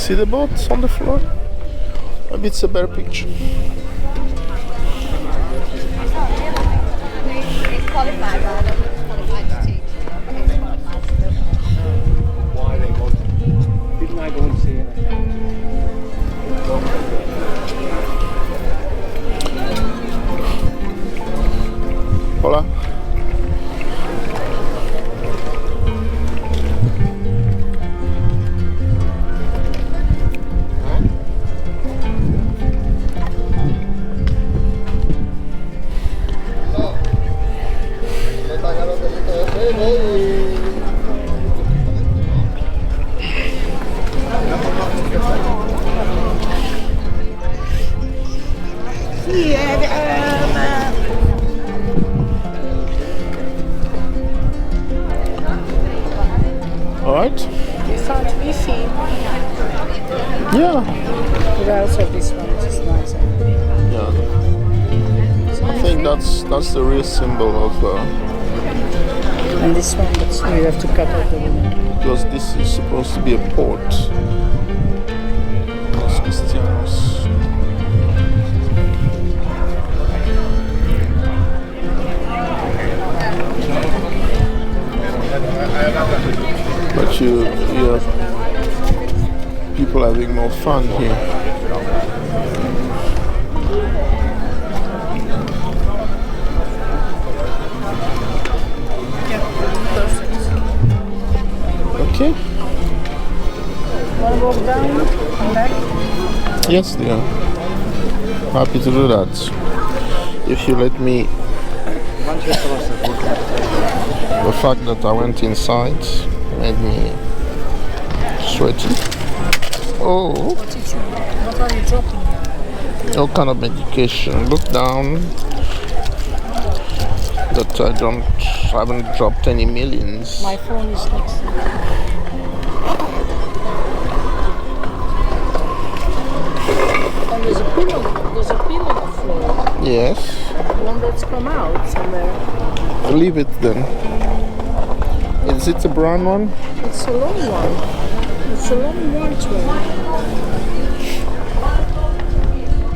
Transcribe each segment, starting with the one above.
See the boats on the floor? Maybe it's a better picture. They qualified, but I don't know if it's qualified to teach. It's qualified to do. Why they want it. Didn't I go and see it? Hola. Alright. You found Wi-Fi. Yeah. But also this one is nice. Yeah. I think that's the real symbol of And this one, but you have to cut out the window. because this is supposed to be a port. Los Cristianos. But you have people having more fun here. Okay. Want to walk down and back? Yes, dear. Happy to do that. If you let me. The fact that I went inside made me sweaty. Oh, What are you dropping? all kind of medication. Look down. That I haven't dropped any millions. My phone is next. And there's a pillow. There's a pillow on the floor. Yes. One that's come out somewhere. Leave it then. Is it a brown one? It's a long one. It's a long white one.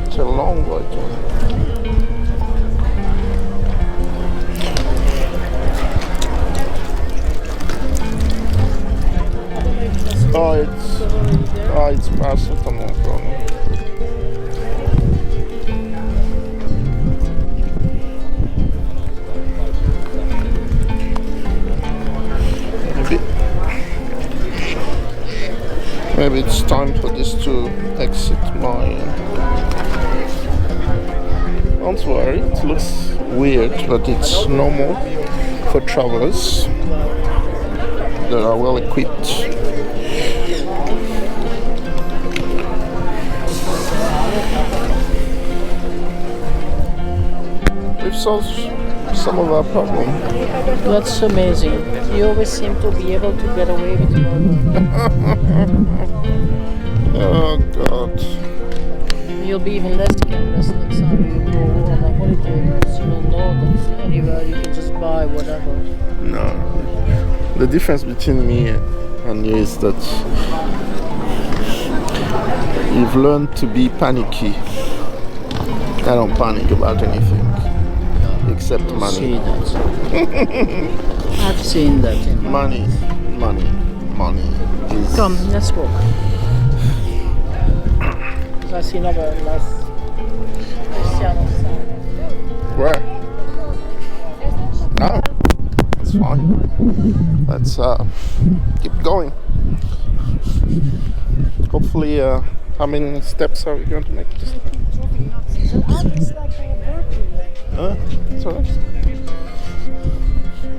It's a long white one. It's paracetamol. Maybe it's time for this to exit my. Don't worry, it looks weird, but it's normal for travelers that are well equipped. We've solved some of our problem. That's amazing. You always seem to be able to get away with murder. Oh God. You'll be even less careless next time you go on a holiday because you will know that anywhere you can just buy whatever. No. The difference between me and you is that you've learned to be panicky. I don't panic about anything except See money. that. I've seen that in my Money is. Come, let's walk. I see another Los Cristianos sign. Where? No, it's fine. Let's keep going. Hopefully, how many steps are we going to make? Just. It's like a burpee. It's alright.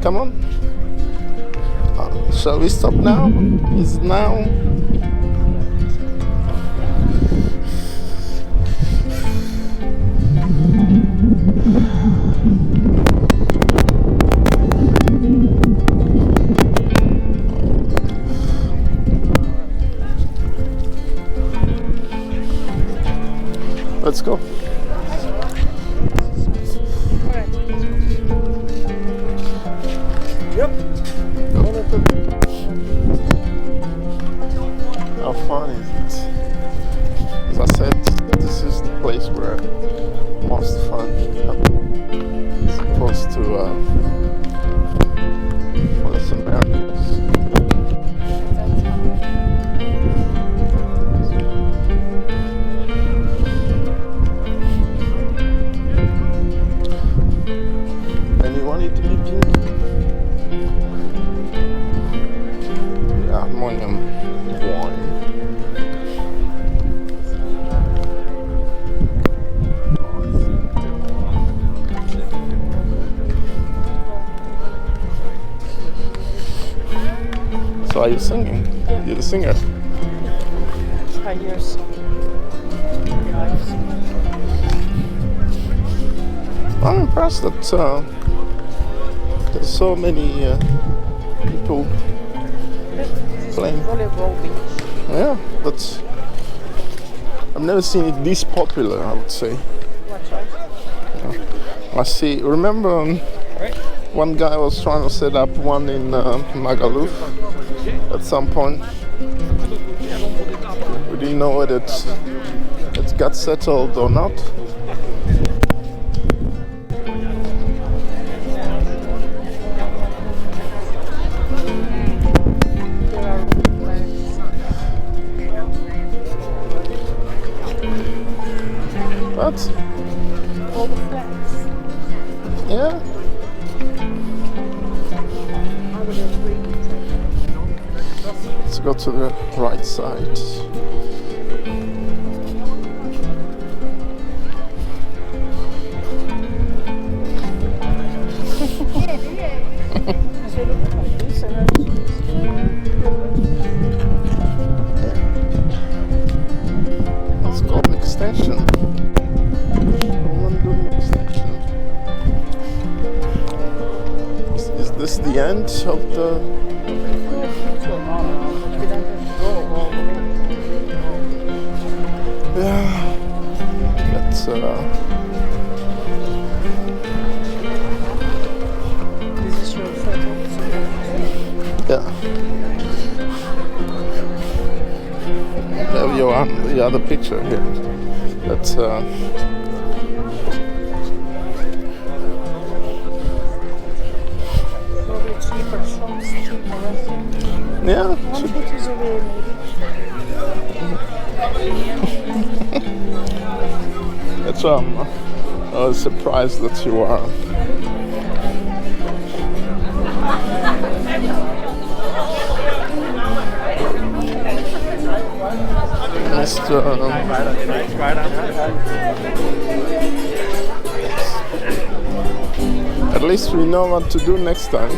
Come on. Shall we stop now? Is it now? Let's go. How fun is it? as I said, this is the place where most fun happens, as opposed to Los Americas. And you want it to be pink? Harmonium wine. So are you singing? Yeah. You're the singer. Hi, yours. I'm impressed that there's so many people playing. Volleyball beach. Yeah, that's. I've never seen it this popular, I would say. Watch out. I see. Remember, one guy was trying to set up one in Magaluf at some point. We didn't know whether it's got settled or not. There are flags. But All the flags. yeah, I would agree. let's go to the right side. So look like this and then It's called an extension. Woman doing extension. Is this the end of the? Yeah. Let's This is your photo. yeah. There you are, the other picture here. That's Probably cheaper shops, cheaper restaurants. yeah. 1 is away maybe. That's why I was surprised that you are. Mr. At least we know what to do next time.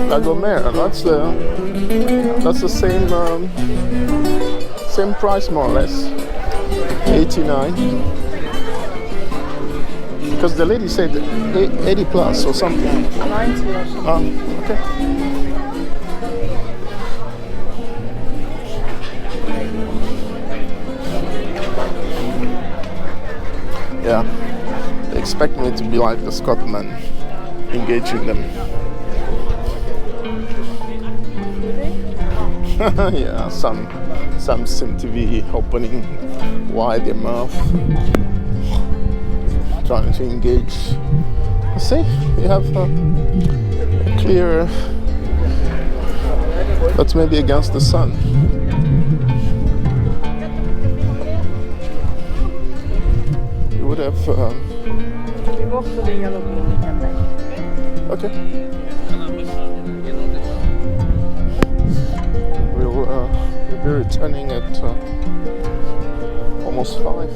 Lagomer, that's the same price more or less. 89. Because the lady said 80 plus or something. 90 or something. Oh, okay. Yeah, they expect me to be like the Scotsman, engaging them. Yeah, some seem to be opening wide their mouth, trying to engage. See, you have a clear, but maybe against the sun. You would have. We walk to the yellow beam and come back. Okay. We'll be returning at almost 5.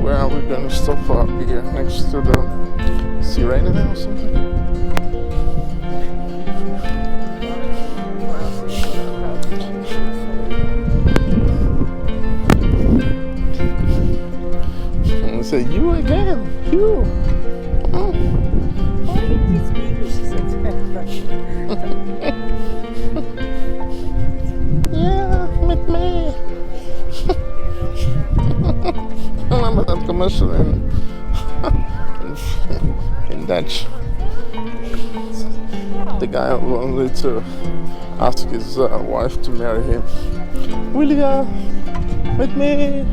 Where are we going to stop for? Up here next to the Sirena or something? And we say, you again, you. Oh. Why did you speak? She said. Yeah, meet me. Remember that commercial in Dutch? The guy who wanted to ask his wife to marry him. Will you with me?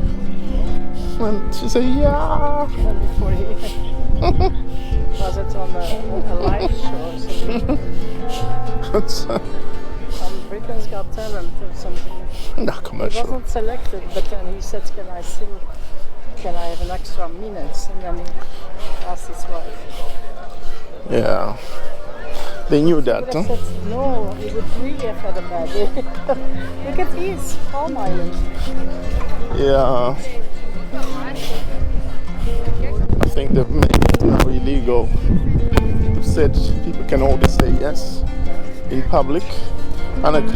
And she said, yeah. And before he was it on a live show or something? It's On Britain's Got Talent or something. not He commercial. wasn't selected, but then he said, can I have an extra minute? And then he asked his wife. Yeah. They knew He that, would huh? have said no, he would really have had a bad day. Look at these, Palm Island. Yeah. I think they've made it now illegal. They've said people can only say yes in public. And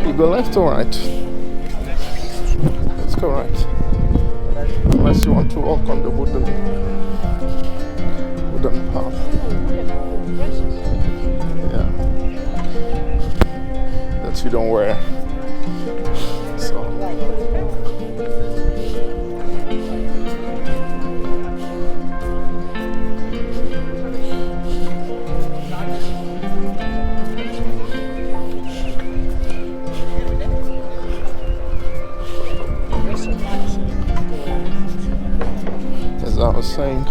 you go left or right? Let's go right. Unless you want to walk on the wooden path. Yeah. That you don't wear. So. As I was saying,